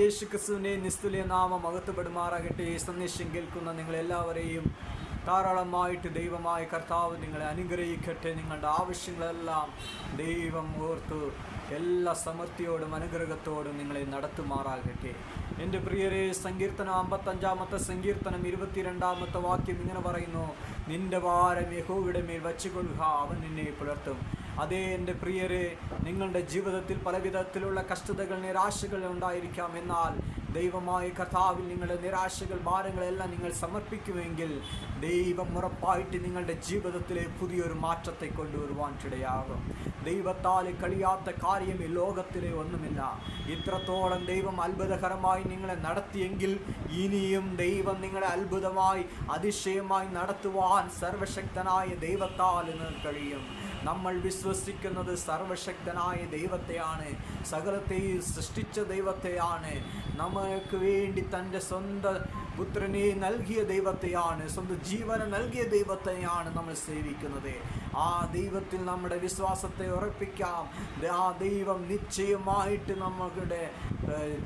യേശു ക്രിസ്തുവിൻ്റെ നിസ്തുല്യ നാമം മഹത്വപ്പെടുമാറാകട്ടെ. ഈ സന്ദേശം കേൾക്കുന്ന നിങ്ങളെല്ലാവരെയും ധാരാളമായിട്ട് ദൈവമായ കർത്താവ് നിങ്ങളെ അനുഗ്രഹിക്കട്ടെ. നിങ്ങളുടെ ആവശ്യങ്ങളെല്ലാം ദൈവം ഓർത്ത് എല്ലാ സമൃദ്ധിയോടും അനുഗ്രഹത്തോടും നിങ്ങളെ നടത്തുമാറാകട്ടെ. എൻ്റെ പ്രിയരെ, സങ്കീർത്തനം 55-ാമത്തെ സങ്കീർത്തനം 22-ാമത്തെ വാക്യം ഇങ്ങനെ പറയുന്നു: നിന്റെ ഭാരം യഹോവയുടെ മേൽ വച്ചുകൊള്ളുക, അവൻ നിന്നെ പുലർത്തും. അതേ എൻ്റെ പ്രിയരെ, നിങ്ങളുടെ ജീവിതത്തിൽ പലവിധത്തിലുള്ള കഷ്ടതകൾ, നിരാശകൾ ഉണ്ടായിരിക്കാം. എന്നാൽ ദൈവമായ കർത്താവിൽ നിങ്ങളുടെ നിരാശകൾ, ഭാരങ്ങളെല്ലാം നിങ്ങൾ സമർപ്പിക്കുമെങ്കിൽ ദൈവം ഉറപ്പായിട്ട് നിങ്ങളുടെ ജീവിതത്തിലെ പുതിയൊരു മാറ്റത്തെ കൊണ്ടുവരുവാൻ ഇടയാകും. ദൈവത്താൽ കഴിയാത്ത കാര്യം ഈ ലോകത്തിലെ ഒന്നുമില്ല. ഇത്രത്തോളം ദൈവം അത്ഭുതകരമായി നിങ്ങളെ നടത്തിയെങ്കിൽ ഇനിയും ദൈവം നിങ്ങളെ അത്ഭുതമായി അതിശയമായി നടത്തുവാൻ സർവശക്തനായ ദൈവത്താൽ കഴിയും. നമ്മൾ വിശ്വസിക്കുന്നത് സർവശക്തനായ ദൈവത്തെയാണ്, സകലത്തെയും സൃഷ്ടിച്ച ദൈവത്തെയാണ്, നമുക്ക് വേണ്ടി തൻ്റെ സ്വന്തം പുത്രനെ നൽകിയ ദൈവത്തെയാണ്, സ്വന്തം ജീവനെ നൽകിയ ദൈവത്തെയാണ് നമ്മൾ സേവിക്കുന്നത്. ആ ദൈവത്തിൽ നമ്മുടെ വിശ്വാസത്തെ ഉറപ്പിക്കാം. ആ ദൈവം നിശ്ചയമായിട്ട് നമ്മുടെ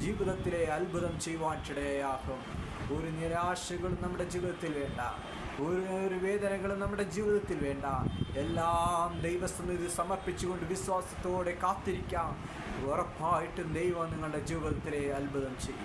ജീവിതത്തിലെ അത്ഭുതം ചെയ്യുവാൻ ഇടയാക്കും. ഒരു നിരാശകളും നമ്മുടെ ജീവിതത്തിൽ വേണ്ട, ഒരു വേദനകളും നമ്മുടെ ജീവിതത്തിൽ വേണ്ട. എല്ലാം ദൈവസന്നിധി സമർപ്പിച്ചുകൊണ്ട് വിശ്വാസത്തോടെ കാത്തിരിക്കാം. ഉറപ്പായിട്ടും ദൈവം നിങ്ങളുടെ ജീവിതത്തിലെ അത്ഭുതം ചെയ്യും.